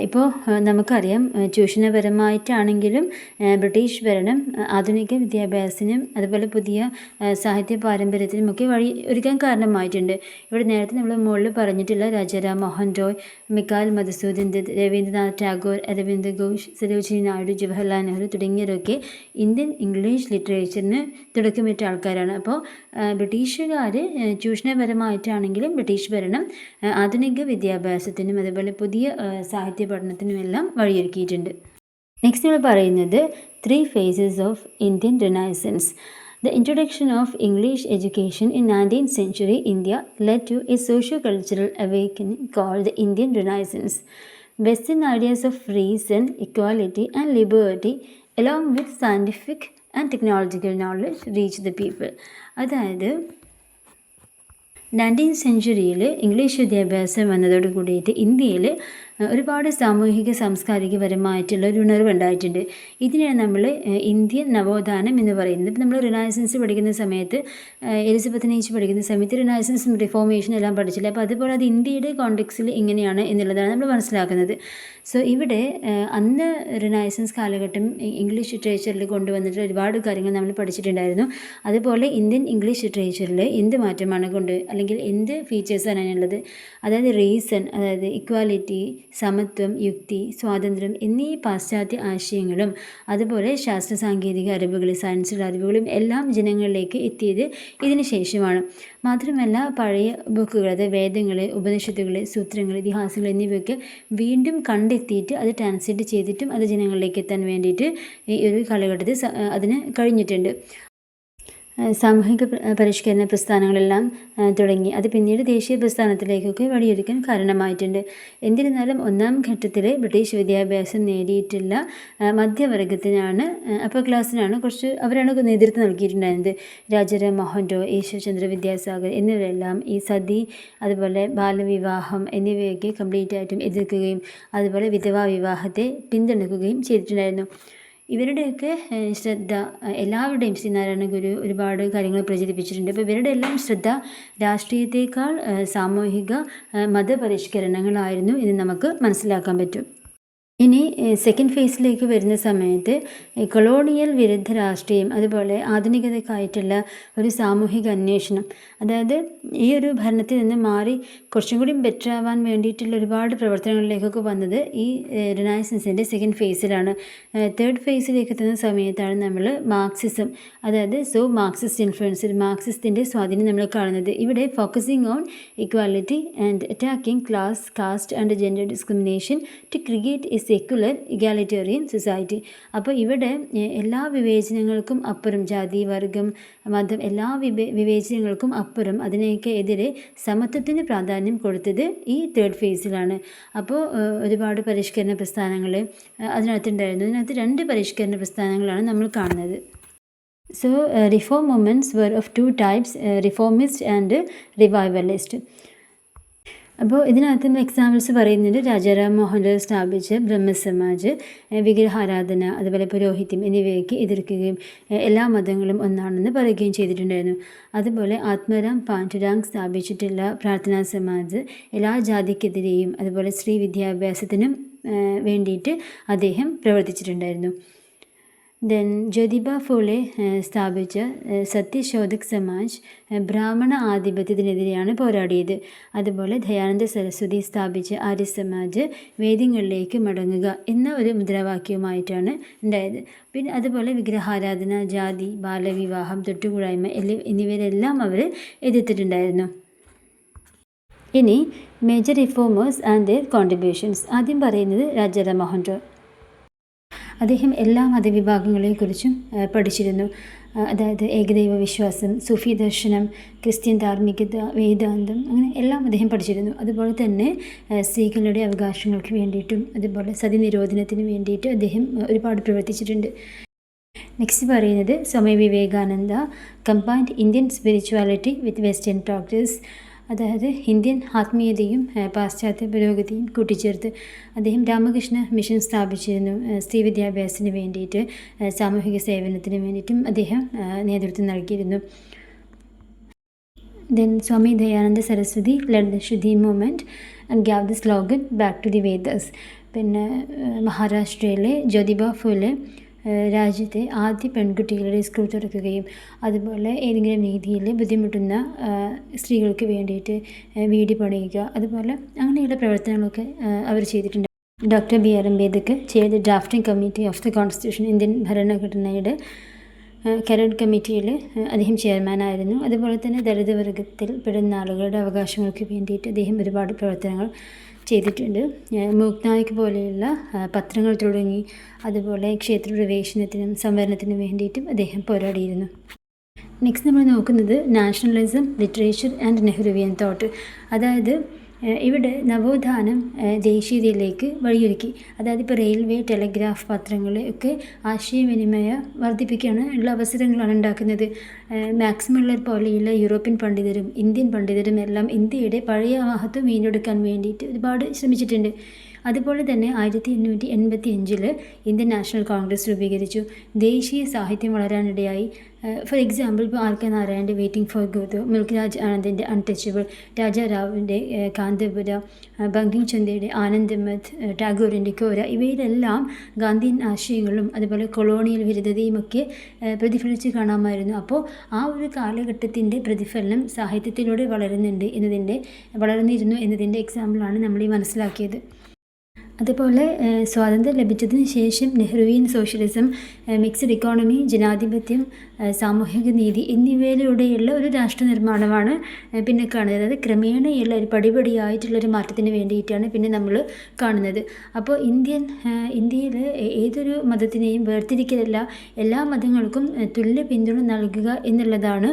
ഇപ്പോൾ നമുക്കറിയാം ചൂഷണപരമായിട്ടാണെങ്കിലും ബ്രിട്ടീഷ് ഭരണം ആധുനിക വിദ്യാഭ്യാസത്തിനും അതുപോലെ പുതിയ സാഹിത്യ പാരമ്പര്യത്തിനുമൊക്കെ വഴി ഒരുക്കാൻ കാരണമായിട്ടുണ്ട്. ഇവിടെ നേരത്തെ നമ്മൾ മുകളിൽ പറഞ്ഞിട്ടുള്ള രാജാറാം മോഹൻ റോയ്, മിക്കാൽ മധുസൂദൻ ദത്ത്, രവീന്ദ്രനാഥ് ടാഗോർ, അരവിന്ദ് ഘോഷ്, സരോജിനി നായിഡു, ജവഹർലാൽ നെഹ്റു തുടങ്ങിയവരൊക്കെ ഇന്ത്യൻ ഇംഗ്ലീഷ് ലിറ്ററേച്ചറിന് തുടക്കമിട്ട ആൾക്കാരാണ്. അപ്പോൾ ബ്രിട്ടീഷുകാർ ചൂഷണപരമായിട്ടാണെങ്കിലും ബ്രിട്ടീഷ് ഭരണം ആധുനിക വിദ്യാഭ്യാസത്തിനും അതുപോലെ പുതിയ സാഹിത്യ പഠനത്തിനുമെല്ലാം വഴിയൊരുക്കിയിട്ടുണ്ട്. നെക്സ്റ്റ് നമ്മൾ പറയുന്നത് 3 phases of Indian renaissance. The introduction of English education in 19th century India led to a socio-cultural awakening called the Indian Renaissance. Western ideas of reason, equality and liberty along with scientific and technological knowledge reached the people. അതായത് 19th സെഞ്ച്വറിയിൽ ഇംഗ്ലീഷ് വിദ്യാഭ്യാസം വന്നതോട് കൂടിയിട്ട് ഇന്ത്യയിൽ ഒരുപാട് സാമൂഹിക സാംസ്കാരികപരമായിട്ടുള്ള ഒരു ഉണർവ് ഉണ്ടായിട്ടുണ്ട്. ഇതിനെയാണ് നമ്മൾ ഇന്ത്യൻ നവോത്ഥാനം എന്ന് പറയുന്നത്. ഇപ്പം നമ്മൾ റിനൈസൻസ് പഠിക്കുന്ന സമയത്ത്, എലിസബത്തിനെ പഠിക്കുന്ന സമയത്ത് റിനൈസൻസും റിഫോർമേഷനും എല്ലാം പഠിച്ചില്ല. അപ്പോൾ അതുപോലെ അത് ഇന്ത്യയുടെ കോണ്ടെക്സ്റ്റിൽ എങ്ങനെയാണ് എന്നുള്ളതാണ് നമ്മൾ മനസ്സിലാക്കുന്നത്. സോ ഇവിടെ അന്ന് റിനൈസൻസ് കാലഘട്ടം ഇംഗ്ലീഷ് ലിറ്ററേച്ചറിൽ കൊണ്ടുവന്നിട്ട് ഒരുപാട് കാര്യങ്ങൾ നമ്മൾ പഠിച്ചിട്ടുണ്ടായിരുന്നു. അതുപോലെ ഇന്ത്യൻ ഇംഗ്ലീഷ് ലിറ്ററേച്ചറിൽ എന്ത് മാറ്റമാണ് അല്ലെങ്കിൽ എന്ത് ഫീച്ചേഴ്സാണ് അതിനുള്ളത്. അതായത് റീസൺ, അതായത് ഇക്വാലിറ്റി, സമത്വം, യുക്തി, സ്വാതന്ത്ര്യം എന്നീ പാശ്ചാത്യ ആശയങ്ങളും അതുപോലെ ശാസ്ത്ര സാങ്കേതിക അറിവുകൾ, സയൻസിലെ അറിവുകളും എല്ലാം ജനങ്ങളിലേക്ക് എത്തിയത് ഇതിന് ശേഷമാണ്. മാത്രമല്ല പഴയ ബുക്കുകൾ, അതായത് വേദങ്ങൾ, ഉപനിഷത്തുകൾ, സൂത്രങ്ങൾ, ഇതിഹാസങ്ങൾ എന്നിവയൊക്കെ വീണ്ടും കണ്ടെത്തിയിട്ട് അത് ട്രാൻസ്ലേറ്റ് ചെയ്തിട്ടും അത് ജനങ്ങളിലേക്ക് എത്താൻ വേണ്ടിയിട്ട് ഈ ഒരു കാലഘട്ടത്തിൽ അതിന് കഴിഞ്ഞിട്ടുണ്ട്. സാമൂഹിക പരിഷ്കരണ പ്രസ്ഥാനങ്ങളെല്ലാം തുടങ്ങി. അത് പിന്നീട് ദേശീയ പ്രസ്ഥാനത്തിലേക്കൊക്കെ വഴിയൊരുക്കാൻ കാരണമായിട്ടുണ്ട്. എന്നിരുന്നാലും ഒന്നാം ഘട്ടത്തിൽ ബ്രിട്ടീഷ് വിദ്യാഭ്യാസം നേടിയിട്ടുള്ള മധ്യവർഗത്തിനാണ്, അപ്പർ ക്ലാസ്സിനാണ് അവരാണ് നേതൃത്വം നൽകിയിട്ടുണ്ടായിരുന്നത്. രാജാറാം മോഹൻ റോയ്, ഈശ്വർചന്ദ്ര വിദ്യാസാഗർ എന്നിവരെല്ലാം ഈ സതി, അതുപോലെ ബാലവിവാഹം എന്നിവയൊക്കെ കംപ്ലീറ്റ് ആയിട്ടും എതിർക്കുകയും അതുപോലെ വിധവാ വിവാഹത്തെ പിന്തുണയ്ക്കുകയും ചെയ്തിട്ടുണ്ടായിരുന്നു. ഇവരുടെയൊക്കെ ശ്രദ്ധ, എല്ലാവരുടെയും ശ്രീനാരായണ ഗുരു ഒരുപാട് കാര്യങ്ങൾ പ്രചരിപ്പിച്ചിട്ടുണ്ട്. അപ്പോൾ ഇവരുടെ എല്ലാം ശ്രദ്ധ രാഷ്ട്രീയത്തെക്കാൾ സാമൂഹിക മതപരിഷ്കരണങ്ങളായിരുന്നു എന്ന് നമുക്ക് മനസ്സിലാക്കാൻ പറ്റും. ഇനി സെക്കൻഡ് ഫേസിലേക്ക് വരുന്ന സമയത്ത് കൊളോണിയൽ വിരുദ്ധ രാഷ്ട്രീയം, അതുപോലെ ആധുനികതയ്ക്കായിട്ടുള്ള ഒരു സാമൂഹിക അന്വേഷണം, അതായത് ഈ ഒരു ഭരണത്തിൽ നിന്ന് മാറി കുറച്ചും കൂടി ബെറ്റർ ആവാൻ വേണ്ടിയിട്ടുള്ള ഒരുപാട് പ്രവർത്തനങ്ങളിലേക്കൊക്കെ വന്നത് ഈ റിനൈസൻസിൻ്റെ സെക്കൻഡ് ഫേസിലാണ്. തേർഡ് ഫേസിലേക്ക് എത്തുന്ന സമയത്താണ് നമ്മൾ മാർക്സിസം, അതായത് മാർക്സിസ്റ്റ് ഇൻഫ്ലുവൻസ്, മാർക്സിസ്റ്റിൻ്റെ സ്വാധീനം നമ്മൾ കാണുന്നത്. ഇവിടെ focusing on equality and attacking class, caste and gender discrimination to create a secular egalitarian society. അപ്പോൾ ഇവിടെ എല്ലാ വിവേചനങ്ങൾക്കും അപ്പുറം, ജാതി, വർഗം, മതം, എല്ലാ വിവേചനങ്ങൾക്കും അപ്പുറം അതിനെയൊക്കെ എതിരെ സമത്വത്തിന് പ്രാധാന്യം കൊടുത്തത് ഈ തേർഡ് ഫേസിലാണ്. അപ്പോൾ ഒരുപാട് പരിഷ്കരണ പ്രസ്ഥാനങ്ങൾ അതിനകത്തുണ്ടായിരുന്നു. ഇതിനകത്ത് 2 പരിഷ്കരണ പ്രസ്ഥാനങ്ങളാണ് നമ്മൾ കാണുന്നത്. So reform movements were of two types, reformist and revivalist. അപ്പോൾ ഇതിനകത്ത് എക്സാമ്പിൾസ് പറയുന്നുണ്ട്. രാജാറാം മോഹൻ റോയ് സ്ഥാപിച്ച ബ്രഹ്മസമാജ്, വിഗ്രഹാരാധന, അതുപോലെ പുരോഹിത്യം എന്നിവയ്ക്ക് എതിർക്കുകയും എല്ലാ മതങ്ങളും ഒന്നാണെന്ന് പറയുകയും ചെയ്തിട്ടുണ്ടായിരുന്നു. അതുപോലെ ആത്മരാം പാണ്ഡുരാങ് സ്ഥാപിച്ചിട്ടുള്ള പ്രാർത്ഥനാ സമാജ് എല്ലാ ജാതിക്കെതിരെയും അതുപോലെ സ്ത്രീ വിദ്യാഭ്യാസത്തിനും വേണ്ടിയിട്ട് അദ്ദേഹം പ്രവർത്തിച്ചിട്ടുണ്ടായിരുന്നു. ദെൻ ജ്യോതിബ ഫൂലെ സ്ഥാപിച്ച സത്യശോധക് സമാജ് ബ്രാഹ്മണ ആധിപത്യത്തിനെതിരെയാണ് പോരാടിയത്. അതുപോലെ ദയാനന്ദ സരസ്വതി സ്ഥാപിച്ച ആര്യ സമാജ് വേദ്യങ്ങളിലേക്ക് മടങ്ങുക എന്ന ഒരു മുദ്രാവാക്യവുമായിട്ടാണ് ഉണ്ടായത്. പിന്നെ അതുപോലെ വിഗ്രഹാരാധന, ജാതി, ബാലവിവാഹം, തൊട്ടുകൂടായ്മ എന്നിവരെല്ലാം അവർ എതിർത്തിട്ടുണ്ടായിരുന്നു. ഇനി major reformers and their contributions. ആദ്യം പറയുന്നത് രാജാറാം മോഹൻ റോയ്. അദ്ദേഹം എല്ലാ മതവിഭാഗങ്ങളെക്കുറിച്ചും പഠിച്ചിരുന്നു. അതായത് ഏകദൈവ വിശ്വാസം, സൂഫി ദർശനം, ക്രിസ്ത്യൻ ധാർമ്മികത, വേദാന്തം, അങ്ങനെ എല്ലാം അദ്ദേഹം പഠിച്ചിരുന്നു. അതുപോലെ തന്നെ സ്ത്രീകളുടെ അവകാശങ്ങൾക്ക് വേണ്ടിയിട്ടും അതുപോലെ സതി നിരോധനത്തിന് വേണ്ടിയിട്ട് അദ്ദേഹം ഒരുപാട് പ്രവർത്തിച്ചിട്ടുണ്ട്. നെക്സ്റ്റ് പറയുന്നത് Swami Vivekananda combined Indian spirituality വിത്ത് വെസ്റ്റേൺ പ്രാക്ടീസ്. അതായത് ഇന്ത്യൻ ആത്മീയതയും പാശ്ചാത്യ പുരോഗതിയും കൂട്ടിച്ചേർത്ത് അദ്ദേഹം രാമകൃഷ്ണ മിഷൻ സ്ഥാപിച്ചിരുന്നു. സ്ത്രീ വിദ്യാഭ്യാസത്തിന് വേണ്ടിയിട്ട്, സാമൂഹിക സേവനത്തിന് വേണ്ടിയിട്ടും അദ്ദേഹം നേതൃത്വം നൽകിയിരുന്നു. Then Swami Dayananda Saraswati led the Shuddhi movement and gave the slogan back to the Vedas. പിന്നെ മഹാരാഷ്ട്രയിലെ ജ്യോതിബ ഫുലെ രാജ്യത്തെ ആദ്യ പെൺകുട്ടികളുടെ സ്കൂൾ തുറക്കുകയും അതുപോലെ ഏതെങ്കിലും രീതിയിൽ ബുദ്ധിമുട്ടുന്ന സ്ത്രീകൾക്ക് വേണ്ടിയിട്ട് വീട് പണിയുക, അതുപോലെ അങ്ങനെയുള്ള പ്രവർത്തനങ്ങളൊക്കെ അവർ ചെയ്തിട്ടുണ്ട്. ഡോക്ടർ BR അംബേദ്കർ ചെയ്ത drafting committee of the constitution, Indian ഭരണഘടനയുടെ കരട് കമ്മിറ്റിയിൽ അദ്ദേഹം ചെയർമാനായിരുന്നു. അതുപോലെ തന്നെ ദളിത് വർഗത്തിൽ പെടുന്ന ആളുകളുടെ അവകാശങ്ങൾക്ക് വേണ്ടിയിട്ട് അദ്ദേഹം ഒരുപാട് പ്രവർത്തനങ്ങൾ ചെയ്തിട്ടുണ്ട്. മൂക് നായിക് പോലെയുള്ള പത്രങ്ങൾ തുടങ്ങി, അതുപോലെ ക്ഷേത്രപ്രവേശനത്തിനും സംവരണത്തിനും വേണ്ടിയിട്ടും അദ്ദേഹം പോരാടിയിരുന്നു. നെക്സ്റ്റ് നമ്മൾ നോക്കുന്നത് nationalism, literature and Nehruvian thought. അതായത് ഇവിടെ നവോത്ഥാനം ദേശീയതയിലേക്ക് വഴിയൊരുക്കി. അതായത് ഇപ്പോൾ റെയിൽവേ, ടെലഗ്രാഫ്, പത്രങ്ങൾ ഒക്കെ ആശയവിനിമയം വർദ്ധിപ്പിക്കാനുള്ള ഉള്ള അവസരങ്ങളാണ് ഉണ്ടാക്കുന്നത്. മാക്സ് മുള്ളർ പോലെയുള്ള യൂറോപ്യൻ പണ്ഡിതരും ഇന്ത്യൻ പണ്ഡിതരും എല്ലാം ഇന്ത്യയുടെ പഴയ മഹത്വം വീണ്ടെടുക്കാൻ വേണ്ടിയിട്ട് ഒരുപാട് ശ്രമിച്ചിട്ടുണ്ട്. അതുപോലെ തന്നെ 1885 ഇന്ത്യൻ നാഷണൽ കോൺഗ്രസ് രൂപീകരിച്ചു. ദേശീയ സാഹിത്യം വളരാനിടയായി. ഫോർ എക്സാമ്പിൾ, ഇപ്പോൾ R K നാരായണൻ്റെ waiting for Godot, Mulkraj ആനന്ദിൻ്റെ അൺടച്ചബിൾ, രാജാറാവുവിൻ്റെ കാന്തപുര, ബങ്കിം ചന്ദ്രയുടെ ആനന്ദമത്, ടാഗോറിൻ്റെ കോര, ഇവയിലെല്ലാം ഗാന്ധിയൻ ആശയങ്ങളും അതുപോലെ കൊളോണിയൽ വിരുദ്ധതയുമൊക്കെ പ്രതിഫലിച്ച് കാണാമായിരുന്നു. അപ്പോൾ ആ ഒരു കാലഘട്ടത്തിൻ്റെ പ്രതിഫലനം സാഹിത്യത്തിലൂടെ വളർന്നിരുന്നു എന്നതിൻ്റെ എക്സാമ്പിളാണ് നമ്മൾ ഈ മനസ്സിലാക്കിയത്. അതുപോലെ സ്വാതന്ത്ര്യം ലഭിച്ചതിന് ശേഷം നെഹ്റുവിയൻ സോഷ്യലിസം, മിക്സഡ് ഇക്കോണമി, ജനാധിപത്യം, സാമൂഹിക നീതി എന്നിവയിലൂടെയുള്ള ഒരു രാഷ്ട്ര നിർമ്മാണമാണ് പിന്നെ കാണുന്നത്. അതായത് ക്രമേണയുള്ള ഒരു പടിപടിയായിട്ടുള്ളൊരു മാറ്റത്തിന് വേണ്ടിയിട്ടാണ് പിന്നെ നമ്മൾ കാണുന്നത്. അപ്പോൾ ഇന്ത്യയിൽ ഏതൊരു മതത്തിനെയും വേർതിരിക്കലല്ല, എല്ലാ മതങ്ങൾക്കും തുല്യ പിന്തുണ നൽകുക എന്നുള്ളതാണ്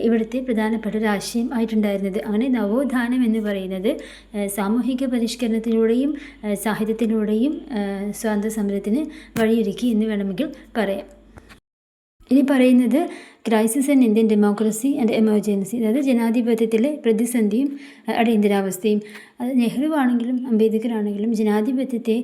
ഇവിടുത്തെ പ്രധാനപ്പെട്ട ഒരു ആശയം ആയിട്ടുണ്ടായിരുന്നത്. അങ്ങനെ നവോത്ഥാനം എന്ന് പറയുന്നത് സാമൂഹിക പരിഷ്കരണത്തിലൂടെയും സാഹിത്യത്തിലൂടെയും സ്വാതന്ത്ര്യ സമരത്തിന് വഴിയൊരുക്കി എന്ന് വേണമെങ്കിൽ പറയാം. ഇനി പറയുന്നത് crisis in Indian democracy and emergency. അതായത് ജനാധിപത്യത്തിലെ പ്രതിസന്ധിയും അടിയന്തരാവസ്ഥയും. അത് നെഹ്റു ആണെങ്കിലും അംബേദ്കർ ആണെങ്കിലും ജനാധിപത്യത്തെ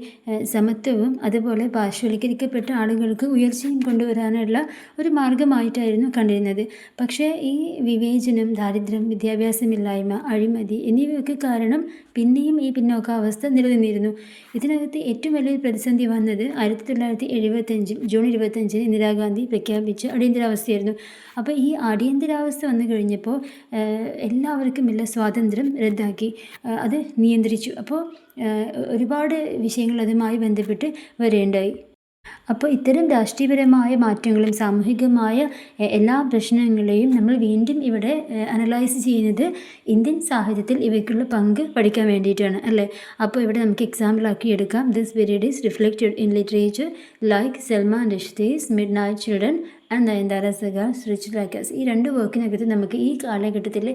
സമത്വവും അതുപോലെ പാർശ്വവൽക്കരിക്കപ്പെട്ട ആളുകൾക്ക് ഉയർച്ചയും കൊണ്ടുവരാനുള്ള ഒരു മാർഗമായിട്ടായിരുന്നു കണ്ടിരുന്നത്. പക്ഷേ ഈ വിവേചനം, ദാരിദ്ര്യം, വിദ്യാഭ്യാസമില്ലായ്മ, അഴിമതി എന്നിവയൊക്കെ കാരണം പിന്നെയും ഈ പിന്നോക്കാവസ്ഥ നിലനിന്നിരുന്നു. ഇതിനകത്ത് ഏറ്റവും വലിയൊരു പ്രതിസന്ധി വന്നത് 1975 ജൂൺ 25 ഇന്ദിരാഗാന്ധി പ്രഖ്യാപിച്ച അടിയന്തരാവസ്ഥയായിരുന്നു. അപ്പോൾ ഈ അടിയന്തരാവസ്ഥ വന്നു കഴിഞ്ഞപ്പോൾ എല്ലാവർക്കും സ്വാതന്ത്ര്യം റദ്ദാക്കി, അത് നിയന്ത്രിച്ചു. അപ്പോൾ ഒരുപാട് വിഷയങ്ങൾ അതുമായി ബന്ധപ്പെട്ട് വരേണ്ടായി. അപ്പോൾ ഇത്തരം രാഷ്ട്രീയപരമായ മാറ്റങ്ങളും സാമൂഹികമായ എല്ലാ പ്രശ്നങ്ങളെയും നമ്മൾ വീണ്ടും ഇവിടെ അനലൈസ് ചെയ്യുന്നത് ഇന്ത്യൻ സാഹിത്യത്തിൽ ഇവയ്ക്കുള്ള പങ്ക് പഠിക്കാൻ വേണ്ടിയിട്ടാണ് അല്ലേ. അപ്പോൾ ഇവിടെ നമുക്ക് എക്സാമ്പിളാക്കി എടുക്കാം. This period is reflected in literature like Salman Rushdie's midnight children and Nayantara സഹാസ് റിച്ച് ലൈക്ക് അസ്. ഈ 2 വർക്കിനകത്ത് നമുക്ക് ഈ കാലഘട്ടത്തിൽ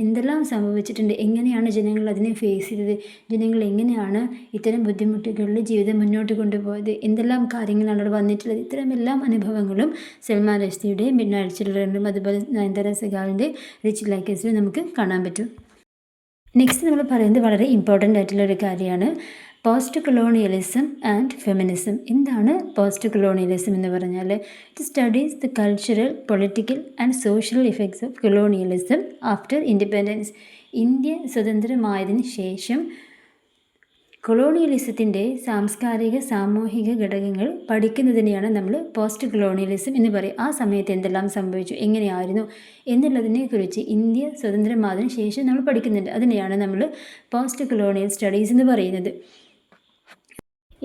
എന്തെല്ലാം സംഭവിച്ചിട്ടുണ്ട്, എങ്ങനെയാണ് ജനങ്ങൾ അതിനെ ഫേസ് ചെയ്തത്, ജനങ്ങൾ എങ്ങനെയാണ് ഇത്തരം ബുദ്ധിമുട്ടുകളിൽ ജീവിതം മുന്നോട്ട് കൊണ്ടുപോയത്, എന്തെല്ലാം കാര്യങ്ങളാണ് അവിടെ വന്നിട്ടുള്ളത്, ഇത്തരം എല്ലാ അനുഭവങ്ങളും സൽമാൻ റഷ്ദിയുടെ മിഡ്നൈറ്റ് ചിൽഡ്രനിലും അതുപോലെ നയൻതാര സഹാവിൻ്റെ റിച്ച് ലൈക്ക് അസിലും നമുക്ക് കാണാൻ പറ്റും. നെക്സ്റ്റ് നമ്മൾ പറയുന്നത് വളരെ ഇമ്പോർട്ടൻ്റ് ആയിട്ടുള്ള ഒരു കാര്യമാണ് പോസ്റ്റ് കൊളോണിയലിസം ആൻഡ് ഫെമിനിസം. എന്താണ് പോസ്റ്റ് കൊളോണിയലിസം എന്ന് പറഞ്ഞാൽ? It studies the cultural, political and social effects of colonialism after independence. India സ്വതന്ത്രമായതിന് ശേഷം കൊളോണിയലിസത്തിൻ്റെ സാംസ്കാരിക സാമൂഹിക ഘടകങ്ങൾ പഠിക്കുന്നതിനെയാണ് നമ്മൾ പോസ്റ്റ് കൊളോണിയലിസം എന്ന് പറയും. ആ സമയത്ത് എന്തെല്ലാം സംഭവിച്ചു, എങ്ങനെയായിരുന്നു എന്നുള്ളതിനെക്കുറിച്ച് ഇന്ത്യ സ്വതന്ത്രമായതിനു ശേഷം നമ്മൾ പഠിക്കുന്നുണ്ട്. അതിനെയാണ് നമ്മൾ പോസ്റ്റ് കൊളോണിയൽ സ്റ്റഡീസ് എന്ന് പറയുന്നത്.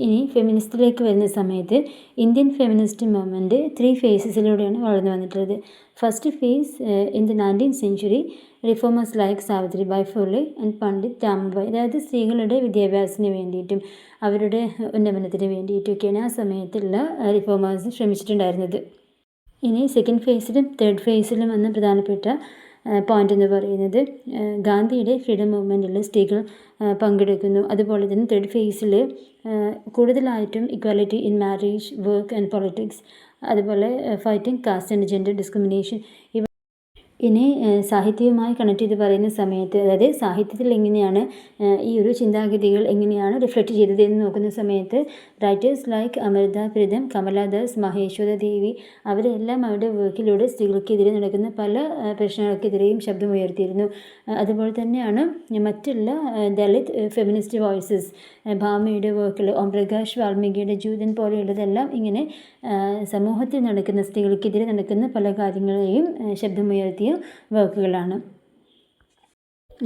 ഇനി ഫെമിനിസ്റ്റിലേക്ക് വരുന്ന സമയത്ത് ഇന്ത്യൻ ഫെമിനിസ്റ്റ് മൂവ്മെൻറ്റ് 3 ഫേസസിലൂടെയാണ് വളർന്നു വന്നിട്ടുള്ളത്. First phase in the 19th century reformers like Savitribai Phule and Pandit Ramabai. അതായത് സ്ത്രീകളുടെ വിദ്യാഭ്യാസത്തിന് വേണ്ടിയിട്ടും അവരുടെ ഉന്നമനത്തിന് വേണ്ടിയിട്ടൊക്കെയാണ് ആ സമയത്തുള്ള റിഫോമേഴ്സ് ശ്രമിച്ചിട്ടുണ്ടായിരുന്നത്. ഇനി സെക്കൻഡ് ഫേസിലും തേർഡ് ഫേസിലും വന്ന പ്രധാനപ്പെട്ട പോയിന്റ് എന്ന് പറയുന്നത് ഗാന്ധിയുടെ ഫ്രീഡം മൂവ്മെൻറ്റിൽ സ്ത്രീകൾ പങ്കെടുക്കുന്നു. അതുപോലെ തന്നെ തേർഡ് ഫേസിൽ കൂടുതലായിട്ടും equality in marriage, work and politics, അതുപോലെ fighting caste and gender discrimination. ഇനി സാഹിത്യവുമായി കണക്ട് ചെയ്ത് പറയുന്ന സമയത്ത്, അതായത് സാഹിത്യത്തിൽ എങ്ങനെയാണ് ഈ ഒരു ചിന്താഗതികൾ എങ്ങനെയാണ് റിഫ്ലക്റ്റ് ചെയ്തത് എന്ന് നോക്കുന്ന സമയത്ത് റൈറ്റേഴ്സ് ലൈക്ക് അമൃത പ്രീതം, കമലാദാസ്, മഹേശ്വര ദേവി അവരെല്ലാം അവരുടെ വർക്കിലൂടെ സ്ത്രീകൾക്കെതിരെ നടക്കുന്ന പല പ്രശ്നങ്ങൾക്കെതിരെയും ശബ്ദമുയർത്തിയിരുന്നു. അതുപോലെ തന്നെയാണ് മറ്റുള്ള ദളിത് ഫെമിനിസ്റ്റ് വോയിസസ്, ഭാമയുടെ വർക്കുകൾ, ഓം പ്രകാശ് വാൽമീകിയുടെ ജൂതൻ പോലെയുള്ളതെല്ലാം ഇങ്ങനെ സമൂഹത്തിൽ നടക്കുന്ന സ്ത്രീകൾക്കെതിരെ നടക്കുന്ന പല കാര്യങ്ങളെയും ശബ്ദമുയർത്തിയ വർക്കുകളാണ്.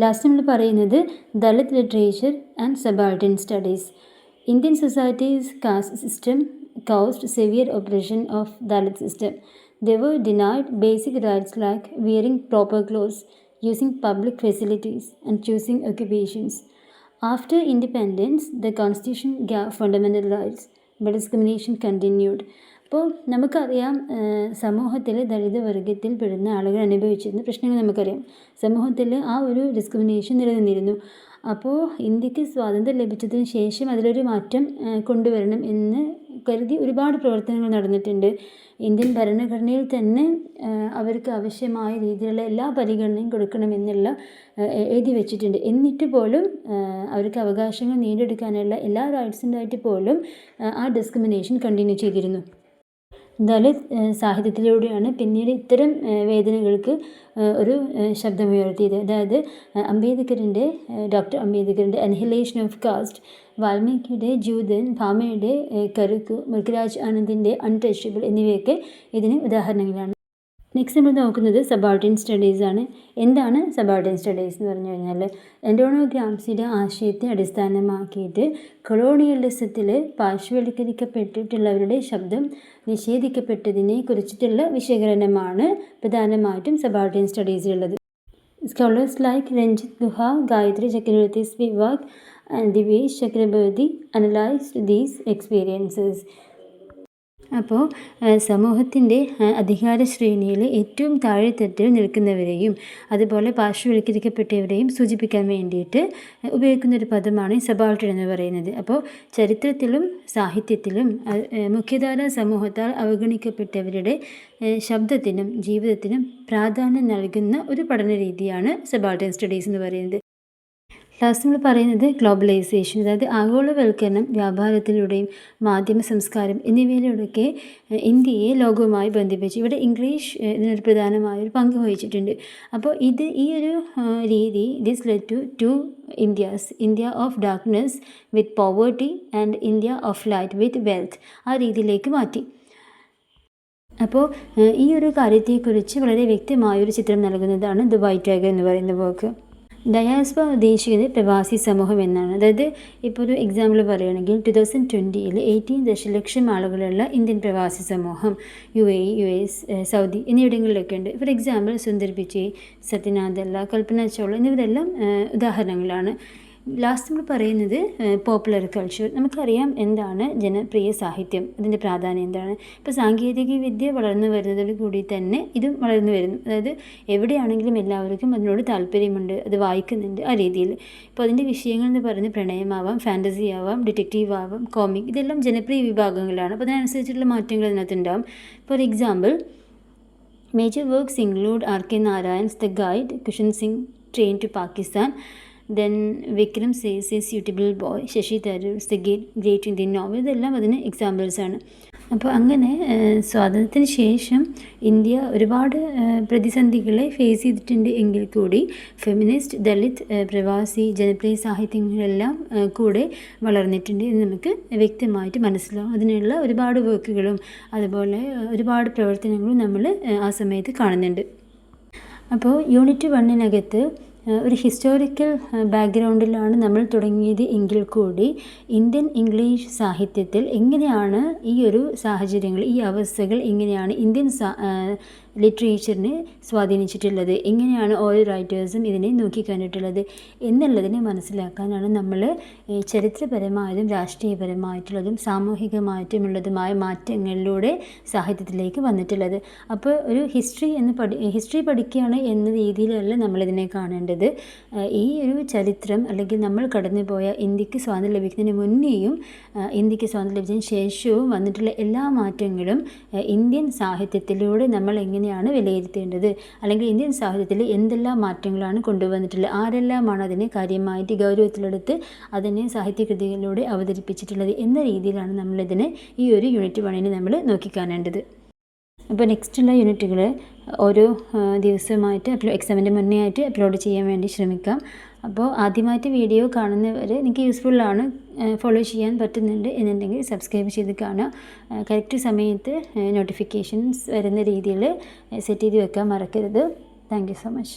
ലാസ്റ്റ് നമ്മൾ പറയുന്നത് Dalit literature and subaltern studies. Indian societies caste system caused severe oppression of Dalit system. They were denied basic rights like wearing proper clothes, using public facilities, and choosing occupations. After independence, the constitution gave fundamental rights, but discrimination continued. അപ്പോൾ നമുക്കറിയാം സമൂഹത്തിൽ ദളിത് വർഗത്തിൽ പെടുന്ന ആളുകൾ അനുഭവിച്ചിരുന്ന പ്രശ്നങ്ങൾ നമുക്കറിയാം. സമൂഹത്തിൽ ആ ഒരു ഡിസ്ക്രിമിനേഷൻ നിലനിന്നിരുന്നു. അപ്പോൾ ഇന്ത്യക്ക് സ്വാതന്ത്ര്യം ലഭിച്ചതിന് ശേഷം അതിലൊരു മാറ്റം കൊണ്ടുവരണം എന്ന് കരുതി ഒരുപാട് പ്രവർത്തനങ്ങൾ നടന്നിട്ടുണ്ട്. ഇന്ത്യൻ ഭരണഘടനയിൽ തന്നെ അവർക്ക് ആവശ്യമായ രീതിയിലുള്ള എല്ലാ പരിഗണനയും കൊടുക്കണമെന്നുള്ള എഴുതി വെച്ചിട്ടുണ്ട്. എന്നിട്ട് പോലും അവർക്ക് അവകാശങ്ങൾ നേടിയെടുക്കാനുള്ള എല്ലാ റൈറ്റ്സിൻ്റെ പോലും ആ ഡിസ്ക്രിമിനേഷൻ കണ്ടിന്യൂ ചെയ്തിരുന്നു. ദളിത് സാഹിത്യത്തിലൂടെയാണ് പിന്നീട് ഇത്തരം വേദനകൾക്ക് ഒരു ശബ്ദമുയർത്തിയത്. അതായത് ഡോക്ടർ അംബേദ്കറിൻ്റെ അനിഹിലേഷൻ ഓഫ് കാസ്റ്റ്, വാൽമീകിയുടെ ജൂതൻ, ഭാമയുടെ കരുക്ക്, മുൽക്രാജ് ആനന്ദിൻ്റെ അൺടച്ചബിൾ എന്നിവയൊക്കെ ഇതിന് ഉദാഹരണങ്ങളാണ്. നെക്സ്റ്റ് നമ്മൾ നോക്കുന്നത് സബാൾട്ടൻ സ്റ്റഡീസാണ്. എന്താണ് സബാൾട്ടൻ സ്റ്റഡീസ് എന്ന് പറഞ്ഞു കഴിഞ്ഞാൽ ആൻ്റോണിയോ ഗ്രാംസിയുടെ ആശയത്തെ അടിസ്ഥാനമാക്കിയിട്ട് കൊളോണിയലിസത്തിൽ പാർശ്വവൽക്കരിക്കപ്പെട്ടിട്ടുള്ളവരുടെ ശബ്ദം നിഷേധിക്കപ്പെട്ടതിനെ കുറിച്ചിട്ടുള്ള വിശകലനമാണ് പ്രധാനമായിട്ടും സബാൾട്ടൻ സ്റ്റഡീസിലുള്ളത്. സ്കോളേഴ്സ് ലൈക്ക് രഞ്ജിത്ത് ഗുഹ, Gayatri Chakravorty Spivak and Divesh Chakraborty analysed these experiences. അപ്പോൾ സമൂഹത്തിൻ്റെ അധികാര ശ്രേണിയിൽ ഏറ്റവും താഴെത്തട്ടിൽ നിൽക്കുന്നവരെയും അതുപോലെ പാർശ്വവൽക്കരിക്കപ്പെട്ടവരെയും സൂചിപ്പിക്കാൻ വേണ്ടിയിട്ട് ഉപയോഗിക്കുന്നൊരു പദമാണ് സബാൾട്ടൻ എന്ന് പറയുന്നത്. അപ്പോൾ ചരിത്രത്തിലും സാഹിത്യത്തിലും മുഖ്യധാര സമൂഹത്താൽ അവഗണിക്കപ്പെട്ടവരുടെ ശബ്ദത്തിനും ജീവിതത്തിനും പ്രാധാന്യം നൽകുന്ന ഒരു പഠന രീതിയാണ് സബാൾട്ടൻ സ്റ്റഡീസ് എന്ന് പറയുന്നത്. ലാസ്റ്റ് നമ്മൾ പറയുന്നത് ഗ്ലോബലൈസേഷൻ, അതായത് ആഗോളവൽക്കരണം, വ്യാപാരത്തിലൂടെയും മാധ്യമ സംസ്കാരം എന്നിവയിലൂടെയൊക്കെ ഇന്ത്യയെ ലോകവുമായി ബന്ധിപ്പിച്ചു. ഇവിടെ ഇംഗ്ലീഷ് ഇതിനൊരു പ്രധാനമായൊരു പങ്ക് വഹിച്ചിട്ടുണ്ട്. അപ്പോൾ ഈ ഒരു രീതി this led to 2 Indias, India of darkness with poverty and India of light with wealth, ആ രീതിയിലേക്ക് മാറ്റി. അപ്പോൾ ഈ ഒരു കാര്യത്തെക്കുറിച്ച് വളരെ വ്യക്തമായൊരു ചിത്രം നൽകുന്നതാണ് ദ വൈറ്റ് ടൈഗർ എന്ന് പറയുന്ന വർക്ക്. ഡയാസ്പൊറ ഉദ്ദേശിക്കുന്നത് പ്രവാസി സമൂഹം എന്നാണ്. അതായത് ഇപ്പോൾ ഒരു എക്സാമ്പിൾ പറയുകയാണെങ്കിൽ 2020 18 ദശലക്ഷം ആളുകളുള്ള ഇന്ത്യൻ പ്രവാസി സമൂഹം UAE, US, സൗദി എന്നിവിടങ്ങളിലൊക്കെ ഉണ്ട്. ഫോർ എക്സാമ്പിൾ സുന്ദർ പിച്ചൈ, സത്യനാഥ് ദല്ല, കൽപ്പന ചൗള എന്നിവരെല്ലാം ഉദാഹരണങ്ങളാണ്. ലാസ്റ്റ് നമ്മൾ പറയുന്നത് പോപ്പുലർ കൾച്ചർ. നമുക്കറിയാം എന്താണ് ജനപ്രിയ സാഹിത്യം, അതിൻ്റെ പ്രാധാന്യം എന്താണ്. ഇപ്പോൾ സാങ്കേതിക വിദ്യ വളർന്നു വരുന്നതോടു കൂടി തന്നെ ഇതും വളർന്നു വരുന്നു. അതായത് എവിടെയാണെങ്കിലും എല്ലാവർക്കും അതിനോട് താല്പര്യമുണ്ട്, അത് വായിക്കുന്നുണ്ട് ആ രീതിയിൽ. ഇപ്പോൾ അതിൻ്റെ വിഷയങ്ങൾ എന്ന് പറയുന്നത് പ്രണയമാവാം, ഫാൻറ്റസി ആവാം, ഡിറ്റക്റ്റീവ് ആവാം, കോമിക്, ഇതെല്ലാം ജനപ്രിയ വിഭാഗങ്ങളാണ്. അപ്പോൾ അതിനനുസരിച്ചുള്ള മാറ്റങ്ങൾ അതിനകത്തുണ്ടാവും. For example, major works include R K. Narayan's the guide, Khushwant Singh train to Pakistan, then Vikram സേസ് a suitable boy, Shashi Tharoor's the great Indian novel, ഇതെല്ലാം അതിന് എക്സാമ്പിൾസാണ്. അപ്പോൾ അങ്ങനെ സ്വാതന്ത്ര്യത്തിന് ശേഷം ഇന്ത്യ ഒരുപാട് പ്രതിസന്ധികളെ ഫേസ് ചെയ്തിട്ടുണ്ട് എങ്കിൽ കൂടി ഫെമിനിസ്റ്റ്, ദളിത്, പ്രവാസി, ജനപ്രിയ സാഹിത്യങ്ങളെല്ലാം കൂടെ വളർന്നിട്ടുണ്ട് എന്ന് നമുക്ക് വ്യക്തമായിട്ട് മനസ്സിലാവും. അതിനുള്ള ഒരുപാട് വർക്കുകളും അതുപോലെ ഒരുപാട് പ്രവർത്തനങ്ങളും നമ്മൾ ആ സമയത്ത് കാണുന്നുണ്ട്. അപ്പോൾ യൂണിറ്റ് 1 ഒരു ഹിസ്റ്റോറിക്കൽ ബാക്ക്ഗ്രൗണ്ടിലാണ് നമ്മൾ തുടങ്ങിയത് എങ്കിൽ കൂടി ഇന്ത്യൻ ഇംഗ്ലീഷ് സാഹിത്യത്തിൽ എങ്ങനെയാണ് ഈ ഒരു സാഹചര്യങ്ങൾ, ഈ അവസ്ഥകൾ എങ്ങനെയാണ് ഇന്ത്യൻ ലിറ്ററേച്ചറിനെ സ്വാധീനിച്ചിട്ടുള്ളത്, എങ്ങനെയാണ് ഓരോ റൈറ്റേഴ്സും ഇതിനെ നോക്കിക്കണ്ടിട്ടുള്ളത് എന്നുള്ളതിനെ മനസ്സിലാക്കാനാണ് നമ്മൾ ചരിത്രപരമായതും രാഷ്ട്രീയപരമായിട്ടുള്ളതും സാമൂഹികമായിട്ടുമുള്ളതുമായ മാറ്റങ്ങളിലൂടെ സാഹിത്യത്തിലേക്ക് വന്നിട്ടുള്ളത്. അപ്പോൾ ഒരു ഹിസ്റ്ററി പഠിക്കുകയാണ് എന്ന രീതിയിലല്ല നമ്മളിതിനെ കാണേണ്ടത്. ഈ ഒരു ചരിത്രം അല്ലെങ്കിൽ നമ്മൾ കടന്നുപോയ ഇന്ത്യക്ക് സ്വാതന്ത്ര്യം ലഭിക്കുന്നതിന് മുന്നേയും ഇന്ത്യക്ക് സ്വാതന്ത്ര്യം ലഭിച്ചതിന് ശേഷവും വന്നിട്ടുള്ള എല്ലാ മാറ്റങ്ങളും ഇന്ത്യൻ സാഹിത്യത്തിലൂടെ നമ്മൾ എങ്ങനെയാണ് വിലയിരുത്തേണ്ടത്, അല്ലെങ്കിൽ ഇന്ത്യൻ സാഹിത്യത്തിൽ എന്തെല്ലാം മാറ്റങ്ങളാണ് കൊണ്ടുവന്നിട്ടുള്ളത്, ആരെല്ലാമാണ് അതിനെ കാര്യമായിട്ട് ഗൗരവത്തിലെടുത്ത് അതിനെ സാഹിത്യകൃതികളിലൂടെ അവതരിപ്പിച്ചിട്ടുള്ളത് എന്ന രീതിയിലാണ് നമ്മളിതിനെ ഈ ഒരു യൂണിറ്റ് 1 നമ്മൾ നോക്കിക്കാണേണ്ടത്. അപ്പോൾ നെക്സ്റ്റുള്ള യൂണിറ്റുകൾ ഓരോ ദിവസമായിട്ട് എക്സാമിൻ്റെ മുന്നേ ആയിട്ട് അപ്ലോഡ് ചെയ്യാൻ വേണ്ടി ശ്രമിക്കാം. അപ്പോൾ ആദ്യമായിട്ട് വീഡിയോ കാണുന്നവർ നിങ്ങൾക്ക് യൂസ്ഫുള്ളാണ്, ഫോളോ ചെയ്യാൻ പറ്റുന്നുണ്ട് എന്നുണ്ടെങ്കിൽ സബ്സ്ക്രൈബ് ചെയ്ത് കാണുക. കറക്റ്റ് സമയത്ത് നോട്ടിഫിക്കേഷൻസ് വരുന്ന രീതിയിൽ സെറ്റ് ചെയ്ത് വെക്കാൻ മറക്കരുത്. Thank you so much.